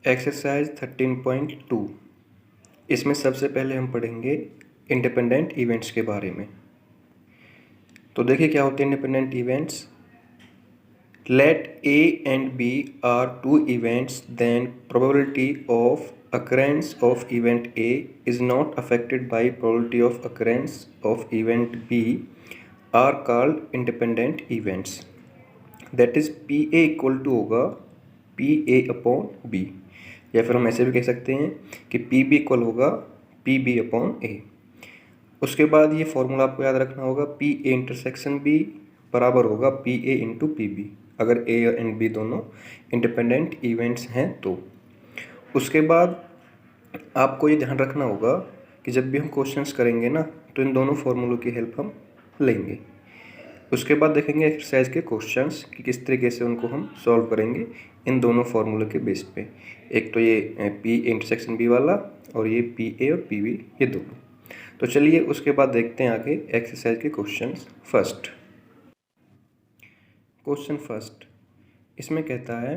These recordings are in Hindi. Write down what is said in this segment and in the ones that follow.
एक्सरसाइज 13.2। इसमें सबसे पहले हम पढ़ेंगे इंडिपेंडेंट इवेंट्स के बारे में। तो देखिए क्या होते हैं independent events. Let A and B are two events, then probability of occurrence of event A is not affected by probability of occurrence of event B are called independent events। That is PA equal to होगा PA अपॉन B, या फिर हम ऐसे भी कह सकते हैं कि PB इक्वल होगा PB अपॉन A। उसके बाद ये फॉर्मूला आपको याद रखना होगा, PA इंटरसेक्शन B बराबर होगा PA इंटू PB, अगर A एंड B दोनों इंडिपेंडेंट इवेंट्स हैं तो। उसके बाद आपको ये ध्यान रखना होगा कि जब भी हम क्वेश्चंस करेंगे ना, तो इन दोनों फार्मूलों की हेल्प हम लेंगे। उसके बाद देखेंगे एक्सरसाइज के क्वेश्चंस कि किस तरीके से उनको हम सॉल्व करेंगे इन दोनों फार्मूलों के बेस पे। एक तो ये पी इंटरसेक्शन बी वाला और ये पी ए और पी बी, ये दोनों। तो चलिए उसके बाद देखते हैं आगे एक्सरसाइज के क्वेश्चंस। क्वेश्चन फर्स्ट इसमें कहता है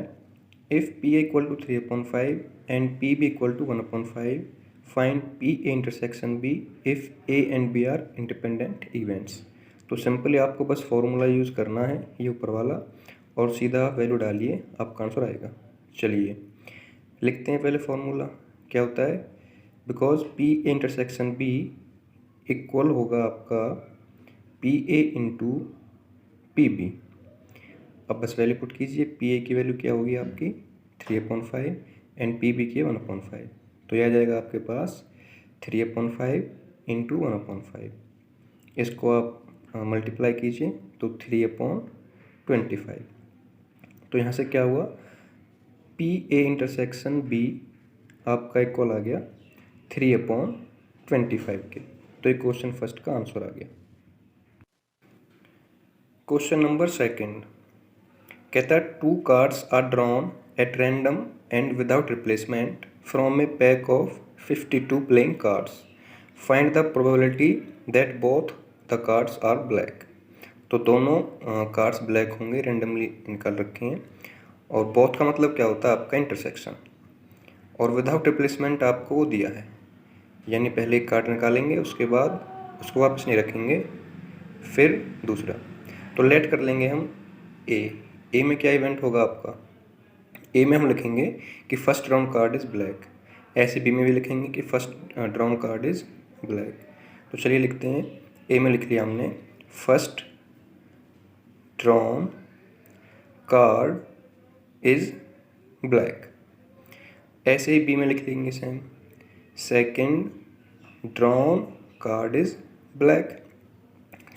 if P A equal to 3/5 and P B equal to 1/5 find P A intersection B if A and B are independent events. तो सिंपली आपको बस फॉर्मूला यूज़ करना है ये ऊपर वाला, और सीधा वैल्यू डालिए, आपका आंसर आएगा। चलिए लिखते हैं पहले फॉर्मूला। क्या होता है, because P A intersection B equal होगा आपका P A into P B. अब बस वैल्यू पुट कीजिए, पी ए की वैल्यू क्या होगी आपकी 3/5 एंड पी बी की 1/5। तो यह आ जाएगा आपके पास 3/5 इंटू 1/5। इसको आप मल्टीप्लाई कीजिए तो 3/25। तो यहाँ से क्या हुआ, पी ए इंटरसेक्शन बी आपका इक्वल आ गया 3/25 के। तो ये क्वेश्चन फर्स्ट का आंसर आ गया। क्वेश्चन नंबर सेकंड कहता है 2 cards are drawn at random and without replacement from a pack of 52 playing cards. Find the probability that both the cards are black। तो दोनों कार्ड्स ब्लैक होंगे, रेंडमली निकाल रखे हैं। और बोथ का मतलब क्या होता है आपका इंटरसेक्शन, और विदाउट रिप्लेसमेंट आपको वो दिया है, यानी पहले एक कार्ड निकालेंगे उसके बाद उसको वापस नहीं रखेंगे, फिर दूसरा। तो लेट कर लेंगे हम ए में क्या इवेंट होगा आपका, ए में हम लिखेंगे कि first drawn card is black. ऐसे बी में भी लिखेंगे कि first drawn card is black. तो चलिए लिखते हैं, ए में लिख लिया हमने first drawn card is black. ऐसे ही बी में लिख लेंगे same, second drawn card is black.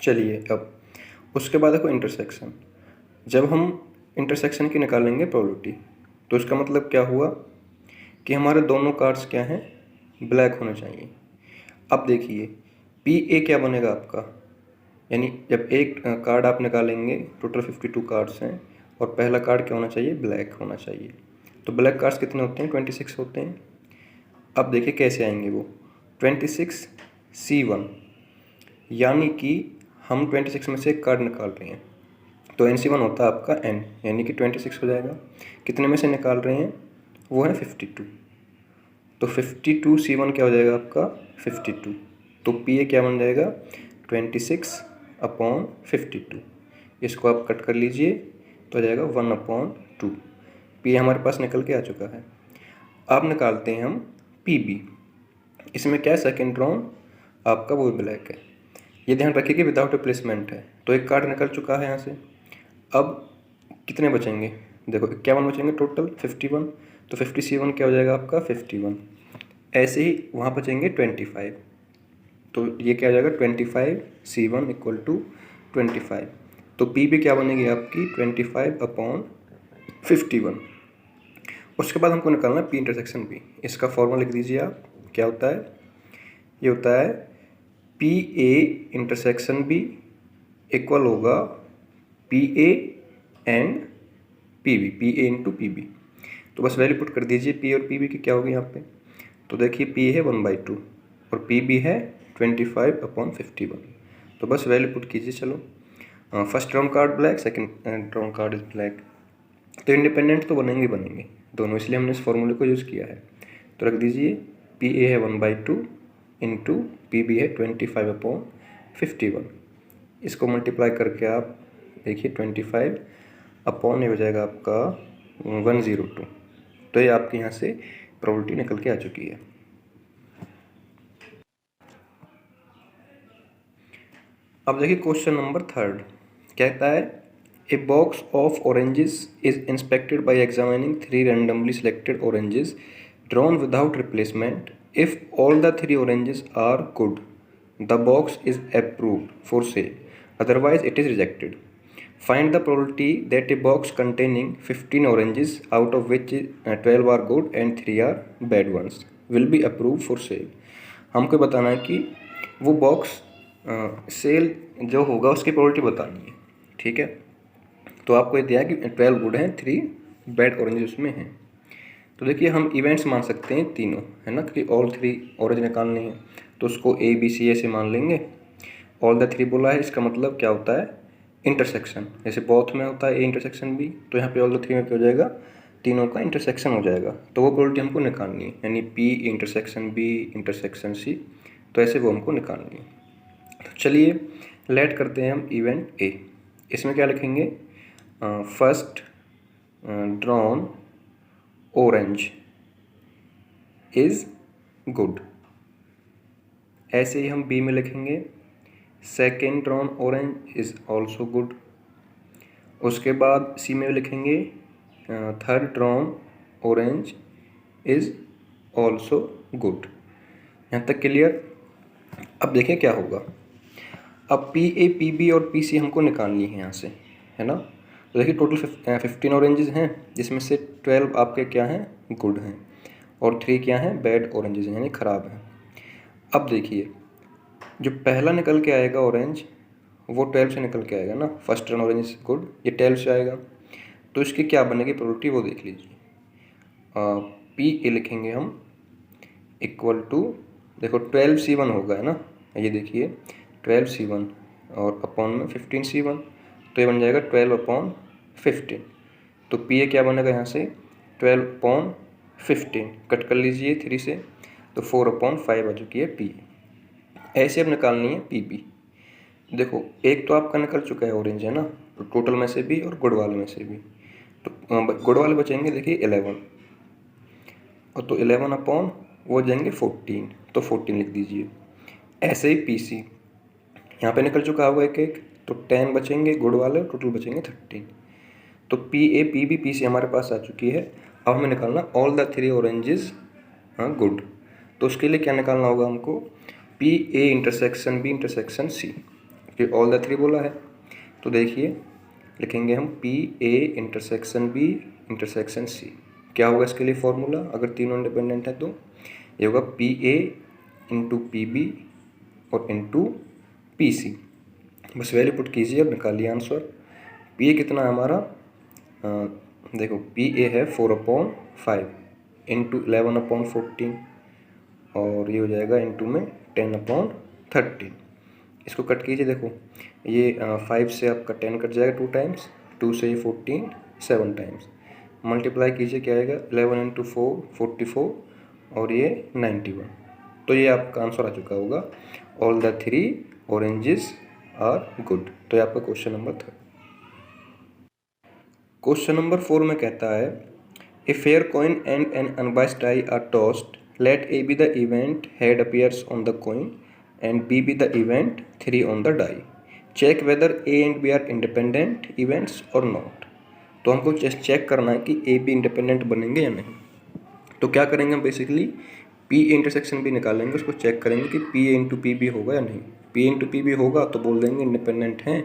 चलिए अब उसके बाद देखो इंटरसेक्शन। जब हम इंटरसेक्शन की निकालेंगे प्रोबेबिलिटी, तो इसका मतलब क्या हुआ कि हमारे दोनों कार्ड्स क्या हैं, ब्लैक होने चाहिए। अब देखिए पी ए क्या बनेगा आपका, यानी जब एक कार्ड आप निकालेंगे, टोटल 52 कार्ड्स हैं, और पहला कार्ड क्या होना चाहिए, ब्लैक होना चाहिए। तो ब्लैक कार्ड्स कितने होते हैं, 26 होते हैं। अब देखिए कैसे आएंगे वो, 26C1, यानी कि हम 26 में से एक कार्ड निकाल रहे हैं, तो NC1 होता है आपका N, यानी कि 26 हो जाएगा। कितने में से निकाल रहे हैं, वो है 52। तो 52C1 क्या हो जाएगा आपका 52। तो PA क्या बन जाएगा 26/52। इसको आप कट कर लीजिए तो आ जाएगा 1/2। PA हमारे पास निकल के आ चुका है। अब निकालते हैं हम PB। इसमें क्या है, सेकेंड ड्रॉन आपका वो ब्लैक है। ये ध्यान रखिए कि विदाउट रिप्लेसमेंट है, तो एक कार्ड निकल चुका है यहाँ से। अब कितने बचेंगे, देखो 51 बचेंगे टोटल 51। तो 50C1 क्या हो जाएगा आपका 51। ऐसे ही वहाँ बचेंगे 25, तो ये क्या हो जाएगा 25C1 इक्वल टू 25। तो पी भी क्या बनेगी आपकी 25/51। उसके बाद हमको निकालना है पी इंटरसेक्शन बी। इसका फॉर्मूला लिख दीजिए आप, क्या होता है, ये होता है P A intersection B equal होगा P A and P B, P A into P B. तो बस वैल्यू पुट कर दीजिए पी और पी बी की क्या होगी यहाँ पे। तो देखिए पी है 1/2 और पी बी है 25/51। तो बस वैल्यू पुट कीजिए। चलो first drawn card black, second drawn card is black, तो इंडिपेंडेंट तो बनेंगे। दोनों, इसलिए हमने इस फॉर्मूले को यूज़ किया है। तो रख दीजिए PA है 1/2 इंटू PB है 25/51। इसको मल्टीप्लाई करके आप देखिए 25 अपॉन ये हो जाएगा आपका 102। तो ये आपके यहाँ से प्रोबेबिलिटी निकल के आ चुकी है। अब देखिए क्वेश्चन नंबर 3 कहता है a box of oranges is inspected by examining 3 randomly selected oranges drawn without replacement. If all the 3 oranges are good the box is approved for sale, otherwise it is rejected. Find the probability that a box containing 15 oranges, out of which 12 are good and 3 are bad ones, will be approved for sale। हमको बताना है कि वो बॉक्स सेल जो होगा उसकी प्रोबेबिलिटी बतानी है, ठीक है। तो आपको ये दिया है कि 12 गुड हैं, 3 बैड ऑरेंजेस उसमें हैं। तो देखिए हम इवेंट्स मान सकते हैं तीनों, है ना, कि ऑल 3 ऑरेंज निकालने हैं, तो उसको ABC ऐसे मान लेंगे। ऑल द 3 बोला है, इसका मतलब क्या होता है, इंटरसेक्शन। जैसे बोथ में होता है A इंटरसेक्शन B, तो यहाँ पे ऑल द 3 में क्या हो जाएगा, तीनों का इंटरसेक्शन हो जाएगा। तो वो प्रोबेबिलिटी हमको निकालनी है, यानी P intersection B intersection C, तो ऐसे वो हमको निकालनी है। तो चलिए लेट करते हैं हम इवेंट A। इसमें क्या लिखेंगे, first drawn orange is good. ऐसे ही हम B में लिखेंगे second drawn orange is also good. उसके बाद C में लिखेंगे third drawn orange is also good. यहाँ तक क्लियर। अब देखिए क्या होगा, अब PA PB और PC हमको निकालनी है यहाँ से, है ना। तो देखिए टोटल 15 ऑरेंजेस हैं, जिसमें से 12 आपके क्या हैं, गुड हैं, और 3 क्या हैं, बैड ऑरेंजेस हैं, यानी ख़राब हैं। अब देखिए जो पहला निकल के आएगा ऑरेंज, वो 12 से निकल के आएगा ना, first run orange is good, ये 12 से आएगा, तो इसकी क्या बनेगी प्रोबेबिलिटी वो देख लीजिए। PA लिखेंगे हम इक्वल टू, देखो 12C1 होगा, है ना, ये देखिए 12C1 और अपॉन में 15C1, तो ये बन जाएगा 12/15। तो PA क्या बनेगा यहाँ से 12/15, कट कर लीजिए 3 से, तो 4/5 आ चुकी है PA। ऐसे अब निकालनी है PB। देखो एक तो आपका निकल चुका है ऑरेंज, है ना, तो टोटल में से भी और गुड वाले में से भी, तो गुड वाले बचेंगे देखिए 11, और तो 11 अपॉन वो जाएंगे 14, तो 14 लिख दीजिए। ऐसे ही PC यहाँ पे निकल चुका होगा एक एक, तो 10 बचेंगे गुड वाले, टोटल बचेंगे 13। तो PA PB PC हमारे पास आ चुकी है। अब हमें निकालना ऑल द 3 ऑरेंजेस गुड। तो उसके लिए क्या निकालना होगा हमको, PA intersection B intersection C, क्योंकि ऑल द 3 बोला है। तो देखिए लिखेंगे हम PA intersection B intersection C। क्या होगा इसके लिए फॉर्मूला, अगर तीनों इंडिपेंडेंट है तो ये होगा PA इंटू PB और इंटू PC। बस वैल्यू पुट कीजिए और निकालिए आंसर। PA कितना है हमारा, देखो PA है 4/5 इंटू 11/14, और ये हो जाएगा इंटू में 10/13। इसको कट कीजिए, देखो ये 5 से आपका 10 कट जाएगा 2 टाइम्स, 2 से ये 14 7 टाइम्स, मल्टीप्लाई कीजिए क्या आएगा 11 इंटू 4 44, और ये 91। तो ये आपका आंसर आ चुका होगा, all the 3 oranges are good. तो ये आपका क्वेश्चन नंबर 3। क्वेश्चन नंबर 4 में कहता है a fair coin and an unbiased die are tossed, let A be the event head appears on the coin and B be the event 3 on the die. Check whether A and B are independent events or not। तो हमको चेक करना है कि A B इंडिपेंडेंट बनेंगे या नहीं। तो क्या करेंगे हम, बेसिकली PA इंटरसेक्शन भी निकालेंगे, उसको चेक करेंगे कि PA इंटू PB होगा या नहीं। PA इंटू PB होगा तो बोल देंगे इंडिपेंडेंट हैं,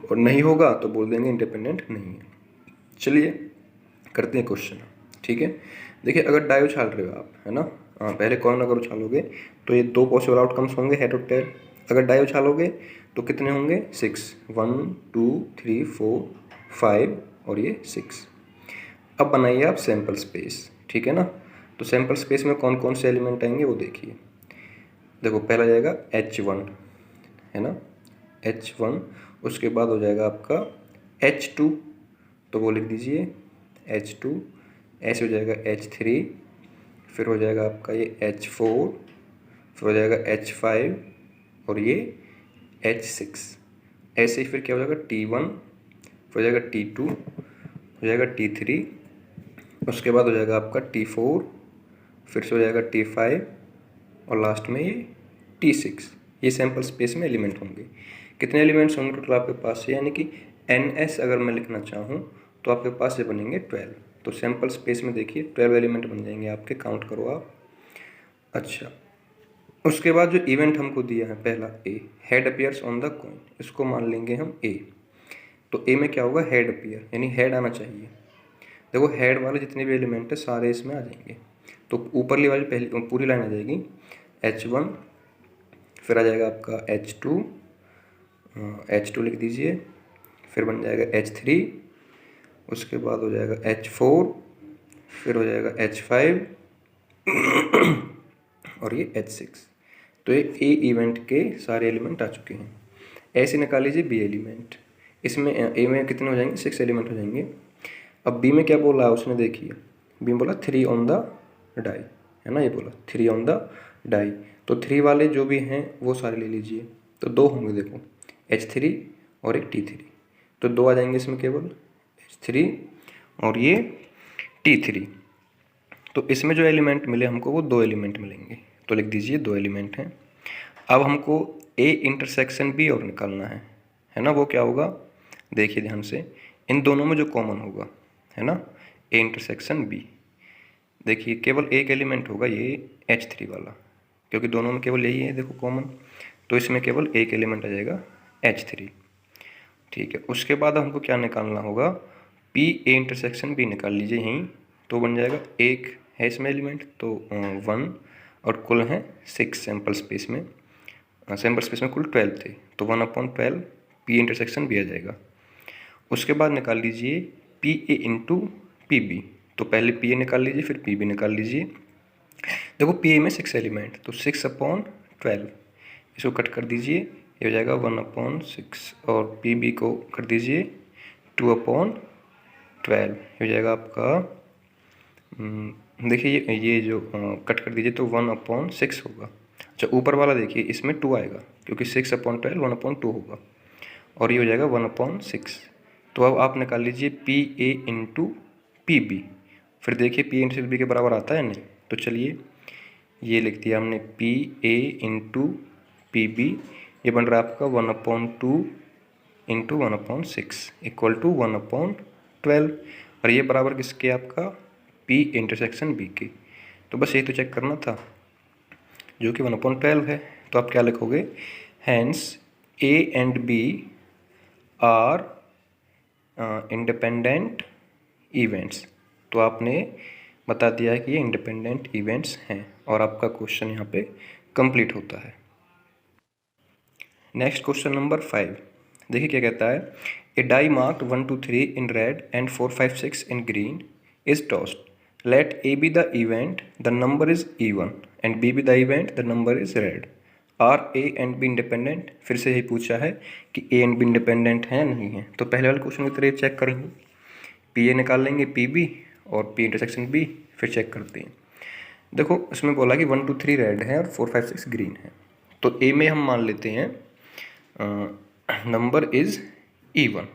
और नहीं होगा तो बोल देंगे इंडिपेंडेंट नहीं है। चलिए करते हैं क्वेश्चन, ठीक है। देखिए अगर डाई उछाल रहे हो आप, है ना, पहले कॉइन अगर उछालोगे तो ये 2 पॉसिबल आउटकम्स होंगे, हेड और टेल। अगर डाई उछालोगे तो कितने होंगे, 6, 1 2 3 4 5 और ये 6। अब बनाइए आप सैम्पल स्पेस, ठीक है ना। तो सैम्पल स्पेस में कौन कौन से एलिमेंट आएंगे वो देखिए। देखो पहला जाएगा H1, है ना, H1, उसके बाद हो जाएगा आपका H2, तो वो लिख दीजिए H2, ऐसे हो जाएगा H3, फिर हो जाएगा आपका ये H4, फिर हो जाएगा H5 और ये H6। ऐसे ही फिर क्या हो जाएगा T1, फिर हो जाएगा T2, हो जाएगा T3, उसके बाद हो जाएगा आपका T4, फिर से हो जाएगा T5 और लास्ट में ये T6। ये सैम्पल स्पेस में एलिमेंट होंगे। कितने एलिमेंट्स होंगे टोटल आपके पास से, यानी कि NS अगर मैं लिखना चाहूँ तो आपके पास से बनेंगे 12। तो सैम्पल स्पेस में देखिए 12 एलिमेंट बन जाएंगे आपके, काउंट करो आप। अच्छा, उसके बाद जो इवेंट हमको दिया है पहला A, head appears on the coin, इसको मान लेंगे हम ए। तो ए में क्या होगा, हेड अपीयर, यानी हेड आना चाहिए। देखो हेड वाले जितने भी एलिमेंट है सारे इसमें आ जाएंगे। तो ऊपरली वाली पहली पूरी लाइन आ जाएगी H1, फिर आ जाएगा आपका H2 लिख दीजिए, फिर बन जाएगा H3, उसके बाद हो जाएगा H4, फिर हो जाएगा H5 और ये H6। तो ये ए इवेंट के सारे एलिमेंट आ चुके हैं। ऐसे निकाल लीजिए बी एलिमेंट। इसमें ए में कितने हो जाएंगे, 6 एलिमेंट हो जाएंगे। अब बी में क्या बोला है उसने, देखिए बी में बोला 3 ऑन द डाई, है ना, ये बोला 3 ऑन द डाई। तो 3 वाले जो भी हैं वो सारे ले लीजिए। तो 2 होंगे, देखो H3 और एक T3, तो 2 आ जाएंगे इसमें केवल, H3 और ये T3। तो इसमें जो एलिमेंट मिले हमको वो 2 एलिमेंट मिलेंगे, तो लिख दीजिए 2 एलिमेंट हैं। अब हमको ए इंटरसेक्शन बी और निकालना है ना। वो क्या होगा, देखिए ध्यान से, इन दोनों में जो कॉमन होगा, है ना, ए इंटरसेक्शन बी। देखिए केवल एक एलिमेंट होगा ये H3 वाला, क्योंकि दोनों में केवल यही है देखो कॉमन, तो इसमें केवल एक एलिमेंट आ जाएगा H3। ठीक है, उसके बाद हमको क्या निकालना होगा, पी ए इंटरसेक्शन बी निकाल लीजिए यहीं। तो बन जाएगा, एक है इसमें एलिमेंट तो 1, और कुल हैं 6 सैम्पल स्पेस में। सैम्पल स्पेस में कुल 12 थे, तो 1/12 पी इंटरसेक्शन बी आ जाएगा। उसके बाद निकाल लीजिए P A into P B. तो पहले पी ए निकाल लीजिए, फिर पी बी निकाल लीजिए। देखो पी ए में 6 एलिमेंट, तो 6/12 इसको कट कर दीजिए, ये हो जाएगा 1/6, और पी बी को कर दीजिए 2/12, हो जाएगा आपका, देखिए ये जो कट कर दीजिए तो 1/6 होगा। अच्छा ऊपर वाला देखिए इसमें 2 आएगा, क्योंकि 6/12 1/2 होगा, और ये हो जाएगा 1/6। तो अब आप निकाल लीजिए P A into P B. फिर देखिए पी इंटू बी के बराबर आता है नहीं, तो चलिए ये लिख दिया हमने P A into P B. ये बन रहा है आपका 1/2 इंटू 1/6 इक्वल टू 1/12, और ये बराबर किसके, आपका पी इंटरसेक्शन बी के। तो बस यही तो चेक करना था, जो कि 1/12 है। तो आप क्या लिखोगे, hence A and B are independent events. तो आपने बता दिया है कि ये इंडिपेंडेंट इवेंट्स हैं, और आपका क्वेश्चन यहाँ पे कंप्लीट होता है। नेक्स्ट क्वेश्चन नंबर 5, देखिए क्या कहता है, a die marked 1 2 3 in red and 4 5 6 in green is tossed. Let A be the event the number is even and B be the event the number is red. Are A and B independent. फिर से यही पूछा है कि ए एंड बी इंडिपेंडेंट हैं नहीं है। तो पहले वाले क्वेश्चन की तरह चेक करेंगे, पी ए निकाल लेंगे पी बी और पी इंटरसेक्शन बी, फिर चेक करते हैं। देखो इसमें बोला कि 1 2 3 रेड है और 4 5 6 ग्रीन है। तो ए में हम मान लेते हैं नंबर इज even,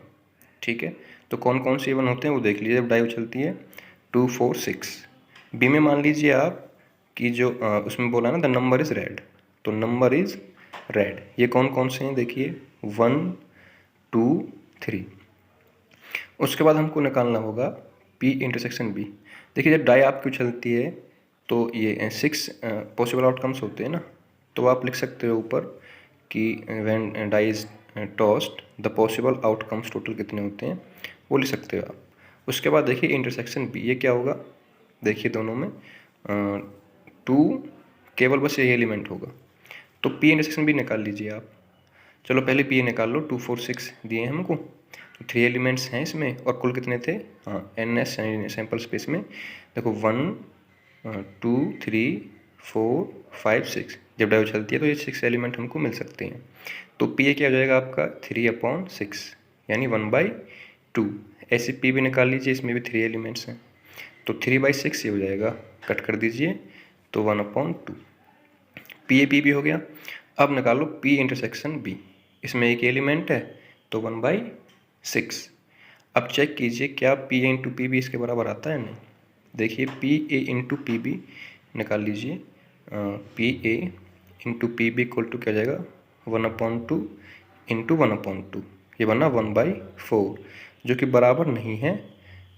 ठीक है। तो कौन कौन से इवन होते हैं वो देख लीजिए जब डाई उछलती है, 2 4 6। बी में मान लीजिए आप कि जो उसमें बोला ना द नंबर इज रेड, तो नंबर इज रेड। ये कौन कौन से हैं देखिए, 1 2 3। उसके बाद हमको निकालना होगा पी इंटरसेक्शन बी। देखिए जब डाई आपकी उछलती है तो ये 6 पॉसिबल आउटकम्स होते हैं ना, तो आप लिख सकते हो ऊपर कि when die is tossed the possible outcomes total कितने होते हैं, वो लिख सकते हो आप। उसके बाद देखिए इंटरसेक्शन बी, ये क्या होगा, देखिए दोनों में 2 केवल बस यही एलिमेंट होगा। तो पी इंटरसेक्शन बी निकाल लीजिए आप। चलो पहले पी निकाल लो, 2 4 6 दिए हैं हमको, तो 3 एलिमेंट्स हैं इसमें, और कुल कितने थे, हाँ एन एस सैम्पल स्पेस में देखो 1 2 3 4 5 6। जब डाई उछलती है तो ये 6 एलिमेंट हमको मिल सकते हैं। तो पी ए क्या हो जाएगा आपका 3/6, यानी 1/2। ऐसे पी भी निकाल लीजिए, इसमें भी 3 एलिमेंट्स हैं। तो 3/6 ये हो जाएगा, कट कर दीजिए, तो 1/2। पी ए पी बी हो गया। अब निकालो पी इंटरसेक्शन बी, इसमें एक एलिमेंट है तो 1/6। अब चेक कीजिए क्या P A into P B इसके बराबर आता है नहीं। देखिए P A into P B निकाल लीजिए, P A into P B equal to क्या जाएगा 1/2 इंटू 1/2, ये बना 1/4, जो कि बराबर नहीं है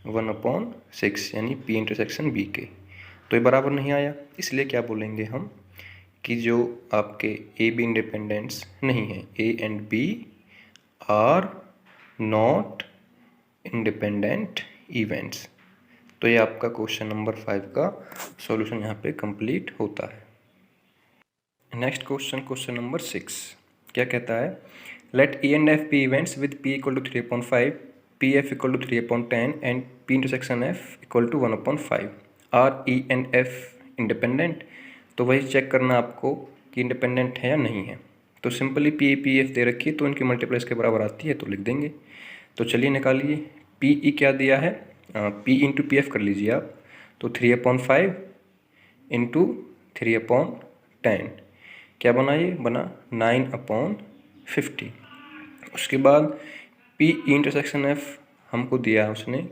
1/6 यानी पी इंटरसेक्शन बी के। तो ये बराबर नहीं आया, इसलिए क्या बोलेंगे हम कि जो आपके ए बी इंडिपेंडेंट्स नहीं है, A and B are not independent events. तो ये आपका क्वेश्चन नंबर 5 का सॉल्यूशन यहाँ पे कंप्लीट होता है। नेक्स्ट क्वेश्चन नंबर 6 क्या कहता है, let E and F be events with P equal to 3/5, P F equal to 3/10 and P intersection F equal to 1/5। Are E and F independent. तो वही चेक करना आपको कि इंडिपेंडेंट है या नहीं है। तो simply P A P F दे रखी है तो इनकी मल्टीप्लाई के बराबर आती है तो लिख देंगे। तो चलिए निकालिए, पी ई क्या दिया है, पी इंटू पी एफ कर लीजिए आप, तो 3/5 इंटू 3/10 क्या बना, ये बना 9/50। उसके बाद पी ई इंटरसेक्शन एफ हमको दिया है उसने,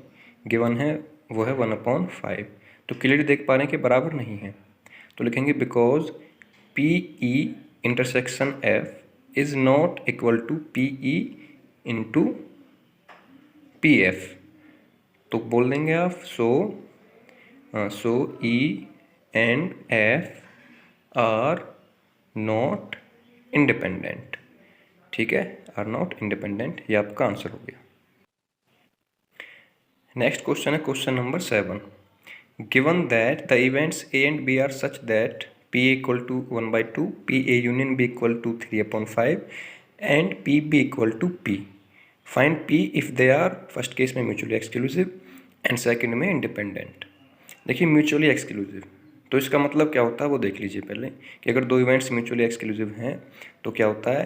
गिवन है वो है 1/5। तो क्लियरली देख पा रहे हैं कि बराबर नहीं है, तो लिखेंगे because P E intersection F is not equal to P E into P F. तो बोल देंगे आप so E and F are not independent. ठीक है, आर नॉट इंडिपेंडेंट, ये आपका आंसर हो गया। नेक्स्ट क्वेश्चन है question number 7। Given that the events A and B are such that P A equal to 1/2, P A union B equal to 3/5 and P B equal to P. Find P if they are, first case में म्यूचुअली एक्सक्लूसिव एंड सेकंड में इंडिपेंडेंट। देखिए म्यूचुअली एक्सक्लूसिव तो इसका मतलब क्या होता है वो देख लीजिए पहले, कि अगर दो इवेंट्स म्यूचुअली एक्सक्लूसिव हैं तो क्या होता है,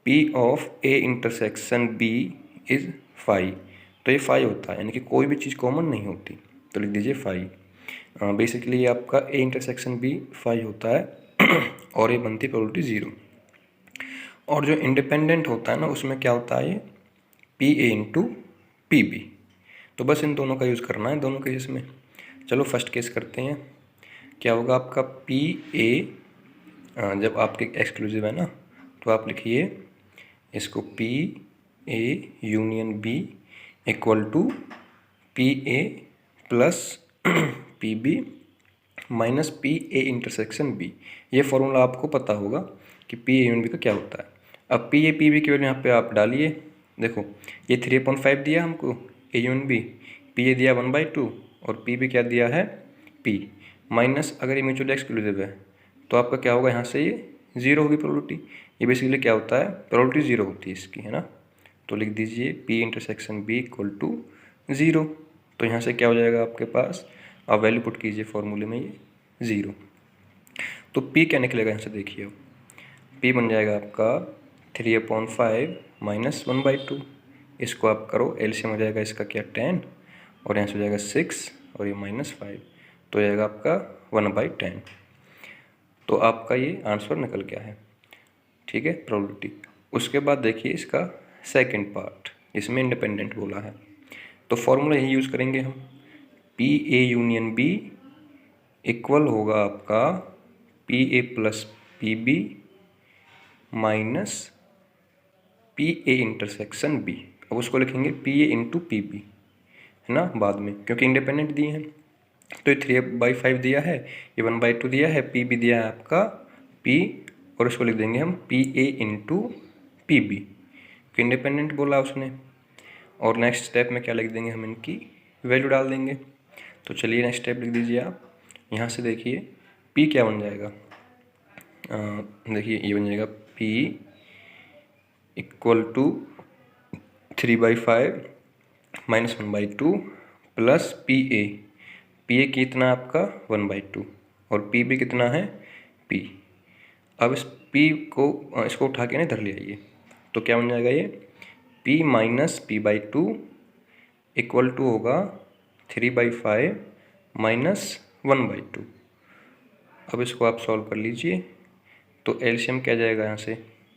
P of A intersection B is 5। तो ये 5 होता है, यानी कि कोई भी चीज़ कॉमन नहीं होती, तो लिख दीजिए 5। बेसिकली ये आपका ए इंटरसेक्शन बी 5 होता है और ये बनती है प्रोबेबिलिटी 0। और जो इंडिपेंडेंट होता है ना उसमें क्या होता है, ये P A into P B. तो बस इन दोनों का यूज़ करना है दोनों केस में। चलो फर्स्ट केस करते हैं, क्या होगा आपका पी ए, जब आपके एक्सक्लूसिव है ना तो आप लिखिए इसको P A union B equal to P A plus P B minus P A intersection B. ये फॉर्मूला आपको पता होगा कि पी ए यूनियन बी का क्या होता है। अब पी ए पी बी की वैल्यू यहाँ पे आप डालिए, देखो ये 3/5 दिया हमको A union B, P A दिया 1/2 और पी बी क्या दिया है पी, माइनस अगर ये म्यूचुअली एक्सक्लूसिव है तो आपका क्या होगा, यहाँ से ये 0 होगी प्रोबेबिलिटी। ये बेसिकली क्या होता है, प्रोबेबिलिटी 0 होती है इसकी, है ना। तो लिख दीजिए P intersection B equal to 0। तो यहाँ से क्या हो जाएगा आपके पास, आप वैल्यू पुट कीजिए फॉर्मूले में, ये 0। तो पी क्या निकलेगा यहाँ से देखिए, पी बन जाएगा आपका 3/5 माइनस 1/2। इसको आप करो एलसीएम हो जाएगा इसका क्या 10 और यहाँ से हो जाएगा 6 और ये -5, तो हो जाएगा आपका 1/10। तो आपका ये आंसर निकल गया है, ठीक है, प्रोबेबिलिटी। उसके बाद देखिए इसका सेकंड पार्ट, इसमें इंडिपेंडेंट बोला है तो फॉर्मूला यही यूज़ करेंगे हम, P A union B equal होगा आपका P A plus P B minus P A intersection B. अब उसको लिखेंगे P A into P B, है ना, बाद में, क्योंकि इंडिपेंडेंट दिए हैं। तो ये 3/5 दिया है, ये 1/2 दिया है, पी बी दिया है आपका पी, और उसको लिख देंगे हम P A into P B, independent बोला उसने। और नेक्स्ट स्टेप में क्या लिख देंगे हम, इनकी वैल्यू डाल देंगे। तो चलिए नेक्स्ट स्टेप लिख दीजिए आप, यहाँ से देखिए पी क्या बन जाएगा, देखिए ये बन जाएगा P equal to 3/5 minus 1/2 plus P A कितना आपका 1/2 और पी बी कितना है पी। अब इस पी को इसको उठा के ना इधर ले आइए, तो क्या बन जाएगा ये p minus p/2 equal to होगा 3/5 -1/2। अब इसको आप सॉल्व कर लीजिए, तो एलसीएम क्या जाएगा यहाँ से,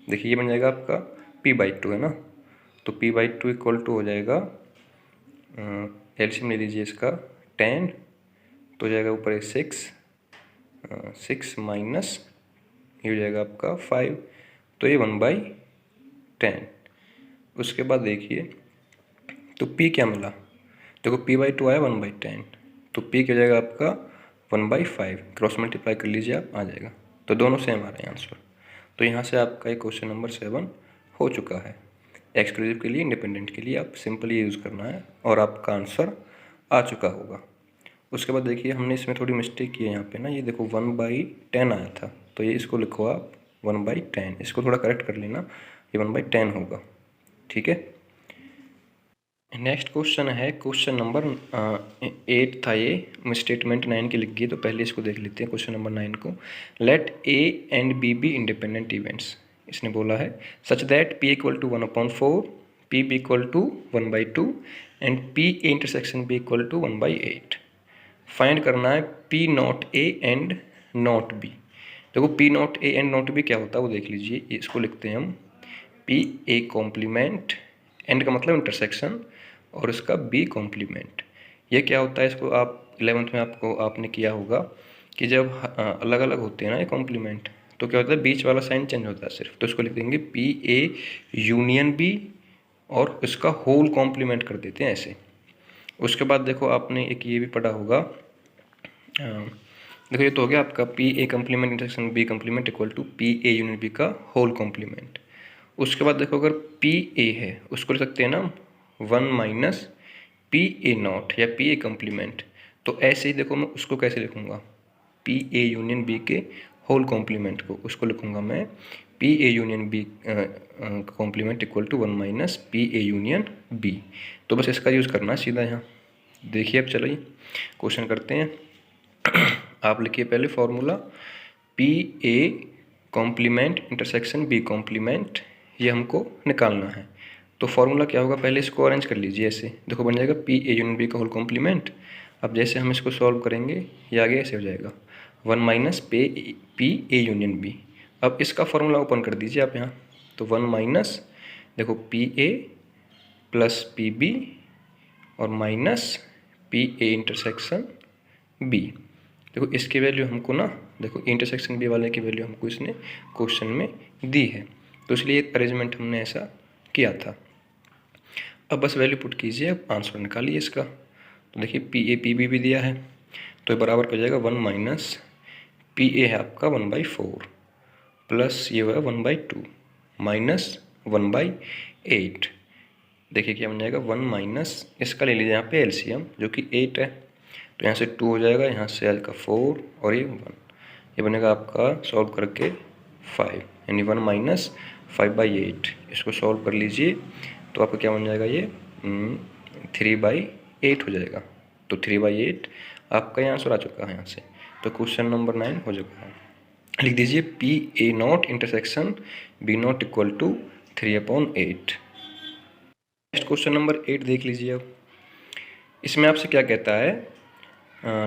देखिए ये बन जाएगा आपका p/2 है ना, तो p/2 इक्वल टू हो जाएगा, एलसीएम ले लीजिए इसका 10, तो हो जाएगा ऊपर 6 माइनस ये हो जाएगा आपका 5, तो ये 1/10। उसके बाद देखिए तो p क्या मिला, देखो p/2 आया 1/10, तो p क्या हो जाएगा आपका 1/5, क्रॉस मल्टीप्लाई कर लीजिए आप, आ जाएगा। तो दोनों सेम आ रहे हैं आंसर। तो यहाँ से आपका ये क्वेश्चन नंबर 7 हो चुका है। एक्सक्लूसिव के लिए, इंडिपेंडेंट के लिए आप सिंपली यूज़ करना है और आपका आंसर आ चुका होगा। उसके बाद देखिए हमने इसमें थोड़ी मिस्टेक की है यहाँ पे ना, ये देखो 1/10 आया था, तो ये इसको लिखो आप 1/10, इसको थोड़ा करेक्ट कर लेना, ये 1/10 होगा, ठीक है। नेक्स्ट क्वेश्चन है क्वेश्चन नंबर 8 था ये, स्टेटमेंट 9 की लिख गई, तो पहले इसको देख लेते हैं क्वेश्चन नंबर 9 को। Let A and B be independent events, इसने बोला है such that p equal to 1/4, p b equal to 1/2 and p a intersection b equal to 1/8। Find करना है p not a and not b। देखो p not a and not b क्या होता है वो देख लीजिए, इसको लिखते हैं हम p a कॉम्प्लीमेंट, एंड का मतलब इंटरसेक्शन, और इसका b कॉम्प्लीमेंट। ये क्या होता है, इसको आप 11th में आपने किया होगा कि जब अलग अलग होते हैं ना ये कॉम्प्लीमेंट, तो क्या होता है बीच वाला साइन चेंज होता है सिर्फ, तो इसको लिख देंगे पी ए यूनियन बी और इसका होल कॉम्प्लीमेंट कर देते हैं ऐसे। उसके बाद देखो आपने एक ये भी पढ़ा होगा, देखो ये तो हो गया आपका P A complement intersection B complement equal to P A union B का होल कॉम्प्लीमेंट। उसके बाद देखो अगर पी ए है उसको लिख सकते हैं ना 1 माइनस पी ए नॉट या पी ए कॉम्प्लीमेंट। तो ऐसे ही देखो मैं उसको कैसे लिखूँगा, पी ए यूनियन बी के होल कॉम्प्लीमेंट को उसको लिखूँगा मैं P A union B complement equal to 1 minus P A union B. तो बस इसका यूज़ करना है सीधा यहाँ। देखिए अब चलो ये क्वेश्चन करते हैं। आप लिखिए पहले formula P A complement intersection B complement, ये हमको निकालना है। तो फॉर्मूला क्या होगा, पहले इसको अरेंज कर लीजिए ऐसे, देखो बन जाएगा पी ए यूनियन बी का होल कॉम्प्लीमेंट। अब जैसे हम इसको सॉल्व करेंगे ये आगे ऐसे हो जाएगा 1 minus P A union B. अब इसका फॉर्मूला ओपन कर दीजिए आप यहाँ, तो 1 माइनस देखो P A plus P B और minus P A intersection B. देखो इसकी वैल्यू हमको ना, देखो इंटरसेक्शन बी वाले की वैल्यू हमको इसने क्वेश्चन में दी है, तो इसलिए अरेंजमेंट हमने ऐसा किया था। अब बस वैल्यू पुट कीजिए, अब आंसर निकालिए इसका। तो देखिए पी ए पी बी भी दिया है, तो बराबर हो जाएगा 1 माइनस पी ए है आपका 1/4 प्लस ये हुआ 1/2 माइनस 1/8। देखिए क्या बन जाएगा 1 माइनस इसका ले लीजिए यहाँ पे एलसीएम जो कि 8 है, तो यहाँ से 2 हो जाएगा, यहाँ से आज का 4 और ये 1, ये बनेगा आपका सॉल्व करके 5, यानी 1 माइनस 5/8। इसको सॉल्व कर लीजिए तो आपका क्या बन जाएगा, ये 3/8 हो जाएगा। तो 3/8 आपका ये आंसर आ चुका है यहाँ से। तो क्वेश्चन नंबर 9 हो चुका है। लिख दीजिए P A not intersection B not equal to 3/8। Next question number 8 देख लीजिए। अब इसमें आपसे क्या कहता है,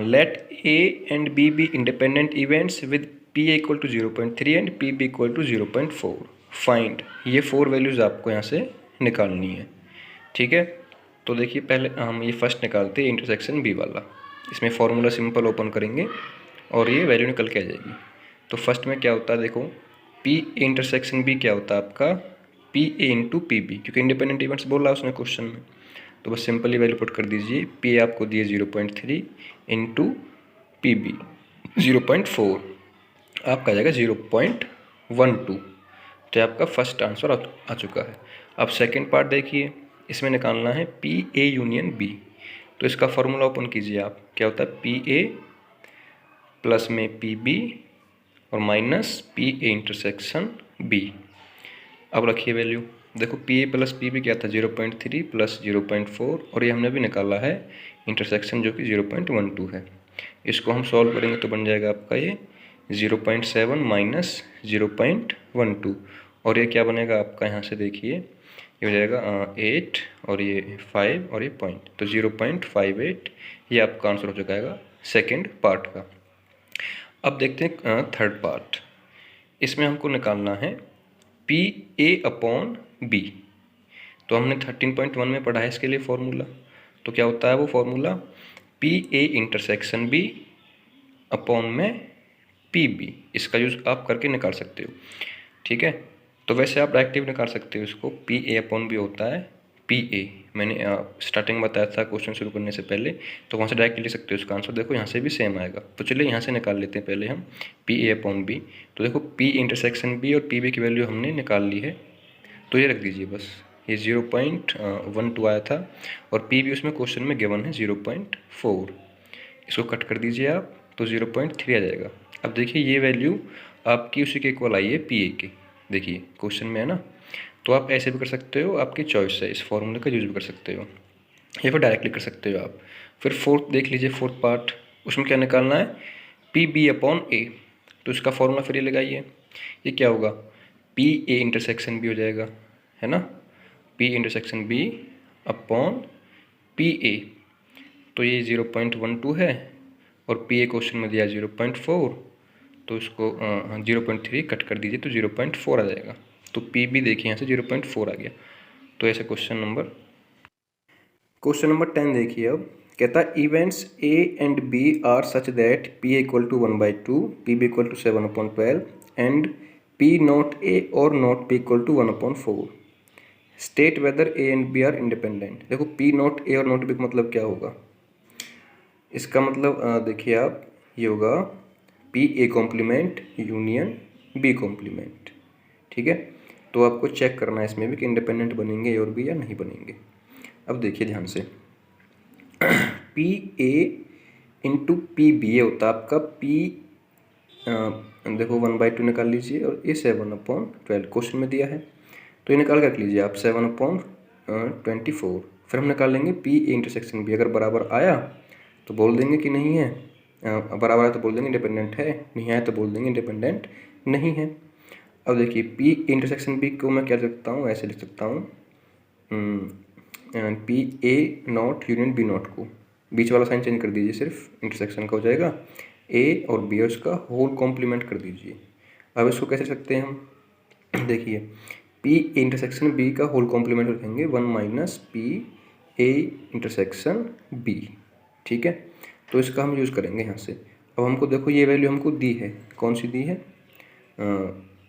let A and B be independent events with P A equal to 0.3 and P B equal to 0.4। Find, ये 4 वैल्यूज़ आपको यहाँ से निकालनी है, ठीक है। तो देखिए पहले हम ये फर्स्ट निकालते हैं इंटरसेक्शन बी वाला, इसमें फॉर्मूला सिंपल ओपन करेंगे और ये वैल्यू निकल के आ जाएगी। तो फर्स्ट में क्या होता है, देखो पी ए इंटरसेक्शन बी क्या होता है आपका P A into P B, क्योंकि इंडिपेंडेंट इवेंट्स बोला उसने क्वेश्चन में, तो बस सिंपली वैल्यू पुट कर दीजिए। पी ए आपको दिए 0.3 इंटू पी बी 0.4, आपका आ जाएगा 0.12। तो आपका फर्स्ट आंसर आ चुका है। अब सेकंड पार्ट देखिए, इसमें निकालना है पी ए यूनियन बी। तो इसका फॉर्मूला ओपन कीजिए आप, क्या होता है पी ए प्लस में पी बी और minus P A intersection B. अब रखिए वैल्यू, देखो P A plus P B क्या था 0.3 प्लस 0.4, और ये हमने भी निकाला है इंटरसेक्शन जो कि 0.12 है। इसको हम सॉल्व करेंगे तो बन जाएगा आपका ये 0.7 माइनस 0.12, और ये क्या बनेगा आपका यहाँ से देखिए ये हो जाएगा 8 और ये 5 और ये पॉइंट, तो 0.58 ये आपका आंसर हो चुका है सेकेंड पार्ट का। अब देखते हैं थर्ड पार्ट। इसमें हमको निकालना है पी ए अपॉन बी। तो हमने 13.1 में पढ़ा है इसके लिए फॉर्मूला। तो क्या होता है वो formula, P A intersection B upon में पी बी। इसका यूज़ आप करके निकाल सकते हो, ठीक है। तो वैसे आप डायरेक्टिव निकाल सकते हो इसको, पी ए अपॉन बी होता है पी ए। मैंने स्टार्टिंग में बताया था क्वेश्चन शुरू करने से पहले, तो वहाँ से डायरेक्ट लिख सकते हो इसका आंसर। देखो यहाँ से भी सेम आएगा। तो चलिए यहाँ से निकाल लेते हैं पहले हम पी ए अपॉन बी। तो देखो पी इंटरसेक्शन बी और पी बी की वैल्यू हमने निकाल ली है, तो ये रख दीजिए बस। ये 0.12 आया था और पी बी उसमें क्वेश्चन में गिवन है 0.4। इसको कट कर दीजिए आप, तो 0.3 आ जाएगा। अब देखिए ये वैल्यू आपकी उसी के इक्वल आई है पी ए की। देखिए क्वेश्चन में है ना, तो आप ऐसे भी कर सकते हो, आपकी चॉइस है। इस फॉर्मूले का यूज भी कर सकते हो या फिर डायरेक्टली कर सकते हो आप। फिर फोर्थ देख लीजिए, फोर्थ पार्ट, उसमें क्या निकालना है, पी बी अपॉन ए। तो इसका फॉर्मूला फिर ये लगाइए, ये क्या होगा, पी ए इंटरसेक्शन बी हो जाएगा, है ना, P intersection B upon P A. तो ये 0.12 है और पी ए क्वेश्चन में दिया 0.4, तो इसको 0.3 कट कर दीजिए तो 0.4 आ जाएगा। तो पी बी देखिए यहाँ से 0.4 आ गया। तो ऐसे क्वेश्चन नंबर 10 देखिए। अब कहता है events A and B are such that P equal to 1/2, P B equal to 7/12 and P not A or not P equal to 1/4। State whether A and B are independent. देखो P not A or not B का मतलब क्या होगा, इसका मतलब देखिए आप, ये होगा P A complement union B complement, ठीक है। तो आपको चेक करना है इसमें भी कि इंडिपेंडेंट बनेंगे ए और बी या नहीं बनेंगे। अब देखिए ध्यान से, P A into P B A होता है आपका पी, देखो 1/2 निकाल लीजिए और ये 7/12 क्वेश्चन में दिया है, तो ये निकाल कर रख लीजिए आप 7/24। फिर हम निकाल लेंगे पी ए इंटरसेक्शन बी। अगर बराबर आया तो बोल देंगे कि नहीं है, बराबर आया तो बोल देंगे इंडिपेंडेंट है, नहीं आया तो बोल देंगे इंडिपेंडेंट नहीं है। अब देखिए पी इंटरसेक्शन बी को मैं क्या लिख सकता हूँ, ऐसे लिख सकता हूँ, P A not union B not को बीच वाला साइन चेंज कर दीजिए, सिर्फ इंटरसेक्शन का हो जाएगा, ए और बी और उसका होल कॉम्प्लीमेंट कर दीजिए। अब इसको कैसे लिख सकते हैं हम, देखिए पी ए इंटरसेक्शन बी का होल कॉम्प्लीमेंट लिखेंगे 1 - पी ए इंटरसेक्शन बी, ठीक है। तो इसका हम यूज़ करेंगे यहाँ से। अब हमको देखो ये वैल्यू हमको दी है, कौन सी दी है,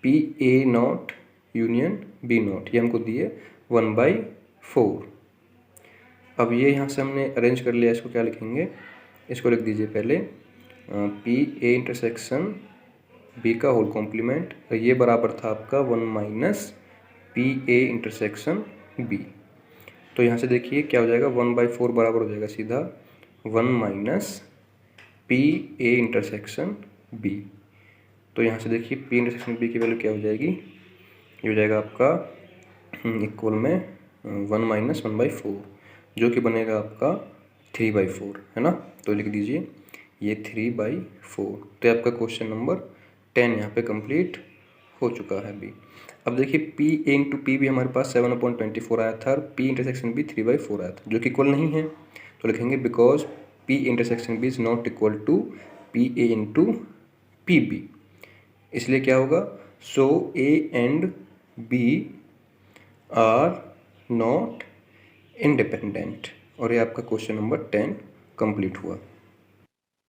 P A not union B not, ये हमको दी है 1/4। अब ये यहाँ से हमने अरेंज कर लिया, इसको क्या लिखेंगे, इसको लिख दीजिए पहले पी ए इंटरसेक्शन बी का होल कॉम्प्लीमेंट, ये बराबर था आपका 1 - पी ए इंटरसेक्शन बी। तो यहाँ से देखिए क्या हो जाएगा, 1/4 बराबर हो जाएगा सीधा 1 - पी ए इंटरसेक्शन बी। तो यहाँ से देखिए पी इंटरसेक्शन बी की वैल्यू क्या हो जाएगी, ये हो जाएगा आपका इक्वल में 1 - 1/4, जो कि बनेगा आपका 3/4, है ना। तो लिख दीजिए ये 3/4। तो आपका क्वेश्चन नंबर 10 यहाँ पे कंप्लीट हो चुका है बी। अब देखिए P A into P B हमारे पास 7/24 आया था और पी इंटरसेक्शन बी 3/4 आया था, जो कि इक्वल नहीं है। तो लिखेंगे because P intersection B is not equal to P A into P B. इसलिए क्या होगा, so A and B are not independent. और ये आपका क्वेश्चन नंबर 10 कंप्लीट हुआ।